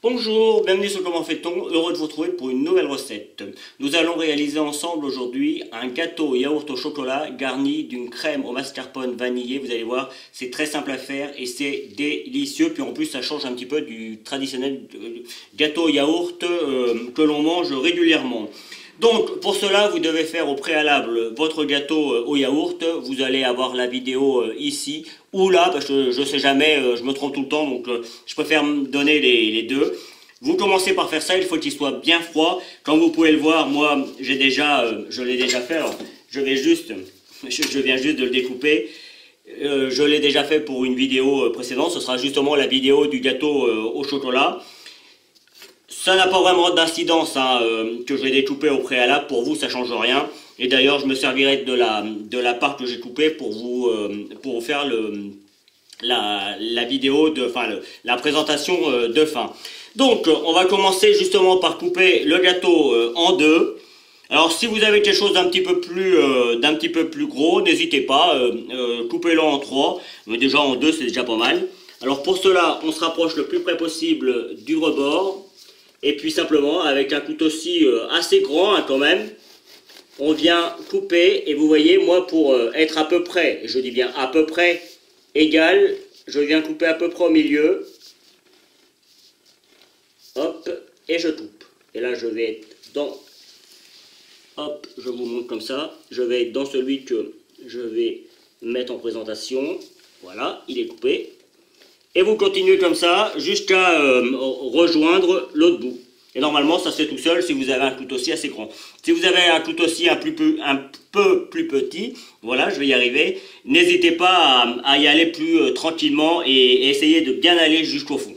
Bonjour, bienvenue sur Comment fait-on, heureux de vous retrouver pour une nouvelle recette. Nous allons réaliser ensemble aujourd'hui un gâteau yaourt au chocolat garni d'une crème au mascarpone vanillé. Vous allez voir, c'est très simple à faire et c'est délicieux. Puis en plus, ça change un petit peu du traditionnel gâteau yaourt que l'on mange régulièrement. Donc pour cela, vous devez faire au préalable votre gâteau au yaourt. Vous allez avoir la vidéo ici ou là, parce que je ne sais jamais, je me trompe tout le temps, donc je préfère me donner les deux. Vous commencez par faire ça, il faut qu'il soit bien froid. Comme vous pouvez le voir, moi je l'ai déjà fait, alors je viens juste de le découper. Je l'ai déjà fait pour une vidéo précédente, ce sera justement la vidéo du gâteau au chocolat. Ça n'a pas vraiment d'incidence que je vais découper au préalable, pour vous ça change rien. Et d'ailleurs je me servirai de la part que j'ai coupée pour vous faire la vidéo, la présentation de fin. Donc on va commencer justement par couper le gâteau en deux. Alors si vous avez quelque chose d'un petit peu plus gros, n'hésitez pas, coupez-le en trois, mais déjà en deux c'est déjà pas mal. Alors pour cela on se rapproche le plus près possible du rebord. Et puis simplement, avec un couteau-ci assez grand quand même, on vient couper. Et vous voyez, moi pour être à peu près, je dis bien à peu près égal, je viens couper à peu près au milieu. Hop, et je coupe. Et là je vais être dans... Hop, je vous montre comme ça. Je vais être dans celui que je vais mettre en présentation. Voilà, il est coupé. Et vous continuez comme ça jusqu'à rejoindre l'autre bout. Et normalement, ça se fait tout seul si vous avez un couteau-ci assez grand. Si vous avez un couteau-ci un peu plus petit, voilà, je vais y arriver, n'hésitez pas à y aller plus tranquillement et essayez de bien aller jusqu'au fond.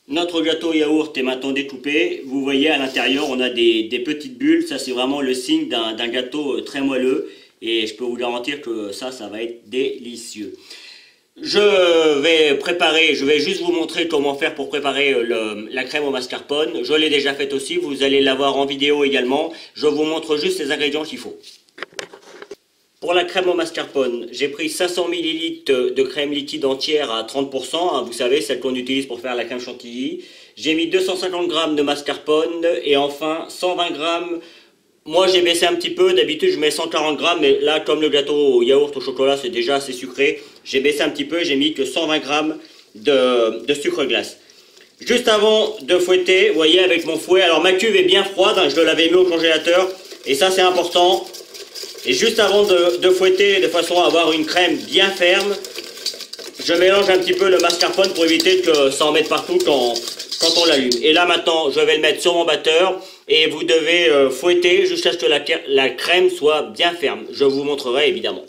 Notre gâteau yaourt est maintenant découpé. Vous voyez, à l'intérieur, on a des petites bulles. Ça, c'est vraiment le signe d'un gâteau très moelleux. Et je peux vous garantir que ça va être délicieux. Je vais juste vous montrer comment faire pour préparer la crème au mascarpone. Je l'ai déjà faite aussi, vous allez la voir en vidéo également. Je vous montre juste les ingrédients qu'il faut. Pour la crème au mascarpone, j'ai pris 500 ml de crème liquide entière à 30%, vous savez, celle qu'on utilise pour faire la crème chantilly. J'ai mis 250 g de mascarpone et enfin 120 g. Moi j'ai baissé un petit peu, d'habitude je mets 140 g, mais là comme le gâteau au yaourt au chocolat c'est déjà assez sucré, j'ai baissé un petit peu, j'ai mis que 120 g de sucre glace. Juste avant de fouetter, vous voyez avec mon fouet, alors ma cuve est bien froide, je l'avais mis au congélateur, et ça c'est important. Et juste avant de fouetter de façon à avoir une crème bien ferme, je mélange un petit peu le mascarpone pour éviter que ça en mette partout quand on l'allume. Et là maintenant, je vais le mettre sur mon batteur et vous devez fouetter jusqu'à ce que la crème soit bien ferme. Je vous montrerai évidemment.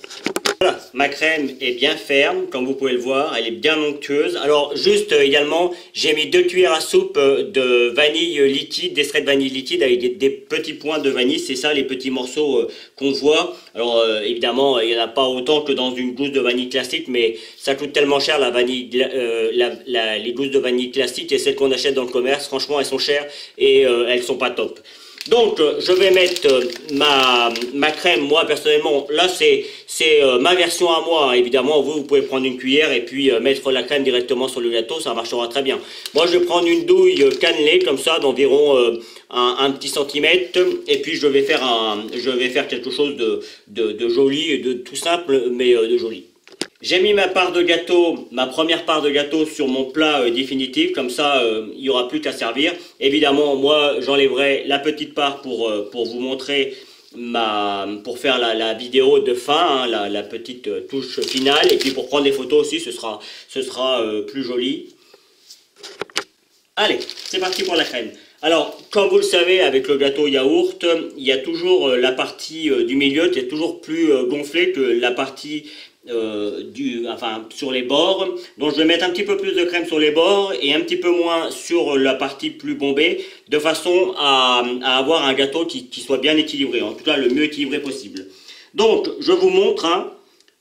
Voilà, ma crème est bien ferme, comme vous pouvez le voir, elle est bien onctueuse. Alors juste également, j'ai mis 2 cuillères à soupe de vanille liquide, d'extrait de vanille liquide avec des petits points de vanille, c'est ça les petits morceaux qu'on voit. Alors évidemment, il n'y en a pas autant que dans une gousse de vanille classique, mais ça coûte tellement cher la vanille, les gousses de vanille classiques et celles qu'on achète dans le commerce, franchement elles sont chères et elles sont pas top. Donc je vais mettre ma crème, moi personnellement, là c'est ma version à moi, hein. Évidemment vous pouvez prendre une cuillère et puis mettre la crème directement sur le gâteau, ça marchera très bien. Moi je vais prendre une douille cannelée comme ça d'environ un petit centimètre et puis je vais faire quelque chose de joli et de tout simple mais de joli. J'ai mis ma première part de gâteau sur mon plat définitif, comme ça il n'y aura plus qu'à servir. Évidemment, moi j'enlèverai la petite part pour vous montrer pour faire la vidéo de fin, hein, la petite touche finale. Et puis pour prendre des photos aussi, ce sera plus joli. Allez, c'est parti pour la crème. Alors, comme vous le savez, avec le gâteau yaourt, il y a toujours la partie du milieu qui est toujours plus gonflée que la partie sur les bords. Donc je vais mettre un petit peu plus de crème sur les bords et un petit peu moins sur la partie plus bombée, de façon à avoir un gâteau qui soit bien équilibré, en tout cas le mieux équilibré possible. Donc je vous montre, hein,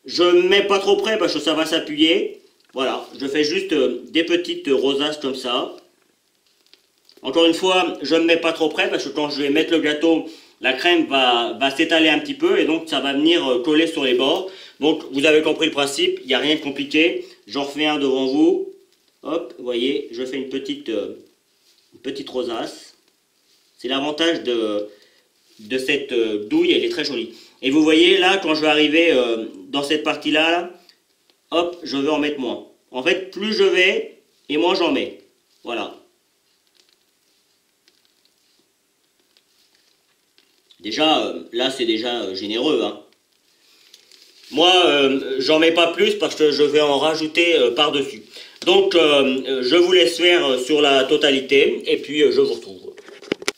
je ne mets pas trop près parce que ça va s'appuyer. Voilà, je fais juste des petites rosaces comme ça. Encore une fois, je ne mets pas trop près parce que quand je vais mettre le gâteau, la crème va s'étaler un petit peu et donc ça va venir coller sur les bords. Donc vous avez compris le principe, il n'y a rien de compliqué. J'en refais un devant vous. Hop, vous voyez, je fais une petite une petite rosace. C'est l'avantage de cette douille, elle est très jolie. Et vous voyez là, quand je vais arriver dans cette partie-là, là, hop, je vais en mettre moins. En fait, plus je vais, et moins j'en mets. Voilà. Déjà, là c'est déjà généreux, hein. Moi, j'en mets pas plus parce que je vais en rajouter par-dessus. Donc, je vous laisse faire sur la totalité et puis je vous retrouve.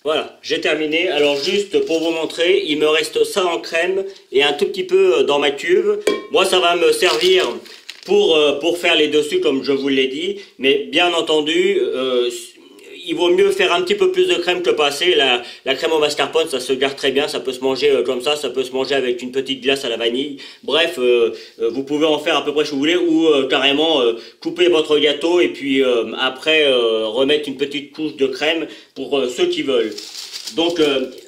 Voilà, j'ai terminé. Alors juste pour vous montrer, il me reste ça en crème et un tout petit peu dans ma cuve. Moi, ça va me servir pour faire les dessus comme je vous l'ai dit. Mais bien entendu, il vaut mieux faire un petit peu plus de crème que pas assez. La crème au mascarpone, ça se garde très bien, ça peut se manger comme ça peut se manger avec une petite glace à la vanille. Bref, vous pouvez en faire à peu près ce que vous voulez ou carrément couper votre gâteau et puis après remettre une petite couche de crème pour ceux qui veulent. Donc,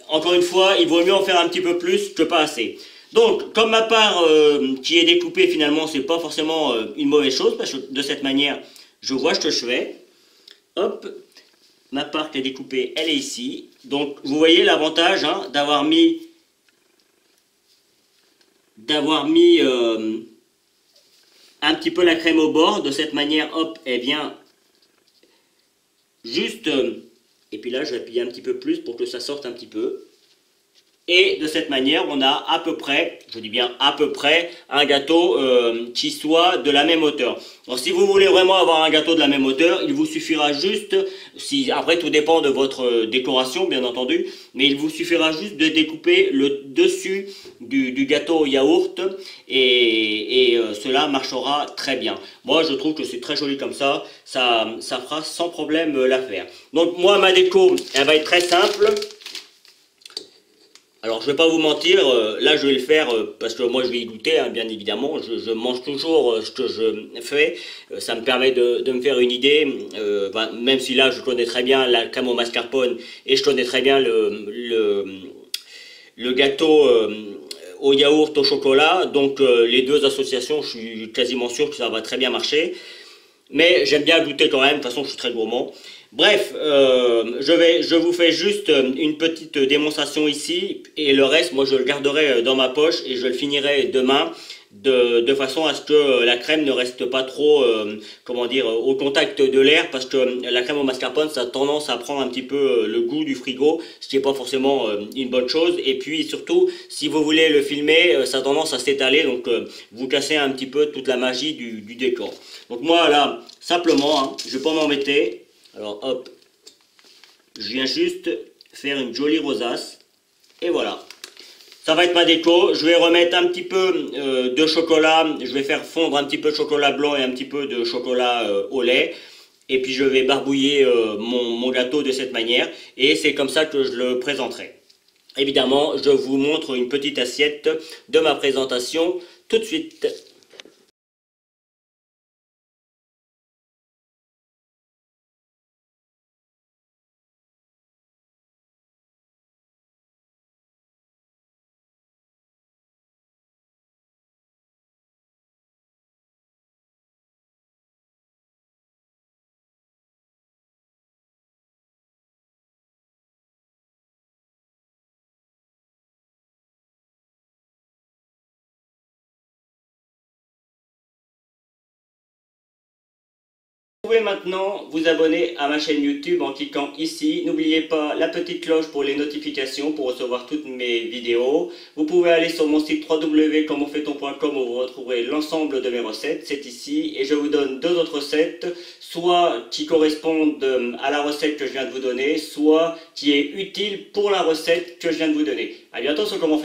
encore une fois, il vaut mieux en faire un petit peu plus que pas assez. Donc, comme ma part qui est découpée, finalement, c'est pas forcément une mauvaise chose parce que de cette manière, je vois ce que je fais. Hop. Ma part qui est découpée, elle est ici. Donc, vous voyez l'avantage hein, d'avoir mis un petit peu la crème au bord. De cette manière, hop, elle vient juste... et puis là, je vais appuyer un petit peu plus pour que ça sorte un petit peu. Et de cette manière, on a à peu près, je dis bien à peu près, un gâteau qui soit de la même hauteur. Alors si vous voulez vraiment avoir un gâteau de la même hauteur, il vous suffira juste, après tout dépend de votre décoration bien entendu, mais il vous suffira juste de découper le dessus du gâteau au yaourt et cela marchera très bien. Moi je trouve que c'est très joli comme ça fera sans problème l'affaire. Donc moi ma déco, elle va être très simple. Alors je vais pas vous mentir, là je vais le faire parce que moi je vais y goûter, hein, bien évidemment, je mange toujours ce que je fais, ça me permet de me faire une idée, même si là je connais très bien la crème au mascarpone et je connais très bien le gâteau au yaourt au chocolat, donc les deux associations je suis quasiment sûr que ça va très bien marcher, mais j'aime bien goûter quand même, de toute façon je suis très gourmand. Bref, je vous fais juste une petite démonstration ici et le reste, moi je le garderai dans ma poche et je le finirai demain de façon à ce que la crème ne reste pas trop, comment dire, au contact de l'air parce que la crème au mascarpone, ça a tendance à prendre un petit peu le goût du frigo, ce qui n'est pas forcément une bonne chose. Et puis surtout, si vous voulez le filmer, ça a tendance à s'étaler, donc vous cassez un petit peu toute la magie du décor. Donc moi là, simplement, hein, je ne vais pas m'embêter. Alors hop, je viens juste faire une jolie rosace, et voilà. Ça va être ma déco, je vais remettre un petit peu de chocolat, je vais faire fondre un petit peu de chocolat blanc et un petit peu de chocolat au lait. Et puis je vais barbouiller mon gâteau de cette manière, et c'est comme ça que je le présenterai. Évidemment, je vous montre une petite assiette de ma présentation tout de suite. Vous pouvez maintenant vous abonner à ma chaîne YouTube en cliquant ici. N'oubliez pas la petite cloche pour les notifications pour recevoir toutes mes vidéos. Vous pouvez aller sur mon site www.comenfaitton.com où vous retrouverez l'ensemble de mes recettes. C'est ici et je vous donne deux autres recettes, soit qui correspondent à la recette que je viens de vous donner, soit qui est utile pour la recette que je viens de vous donner. A bientôt sur Comment